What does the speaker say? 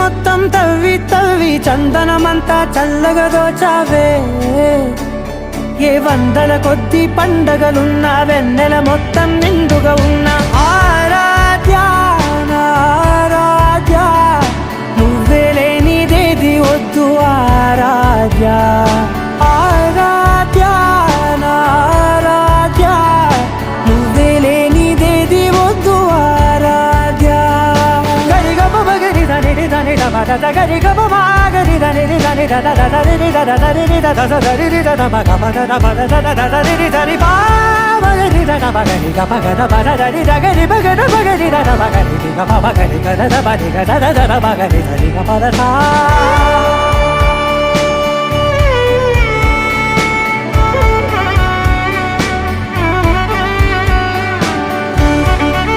మొత్తం తవ్వి తవ్వి చందనమంతా చల్లగా దోచావే ఏ వందల కొద్ది పండగలున్న వెన్నెల మొత్తం నిండుగా ఉన్న ఆరాధ్య నా ఆరాధ్య నువ్వే లేనిదేది వద్దు ఆరాధ్య ఆరాధ్య నా ఆరాధ్య నువ్వే లేనిదేది వద్దు ఆరాధ్య గరిగ బగరి దని దని దమద గరిగ బగరి దని దని దద దరి దద దరి దద దరి దద బగ బద బద దద దరి దరి బా బగరి దద బగరి గ బగ బద దరి దగరి బగర బగరి దద బగరి గ బగరి గ దద బగరి గ దద దద బగరి దరి గ బద సా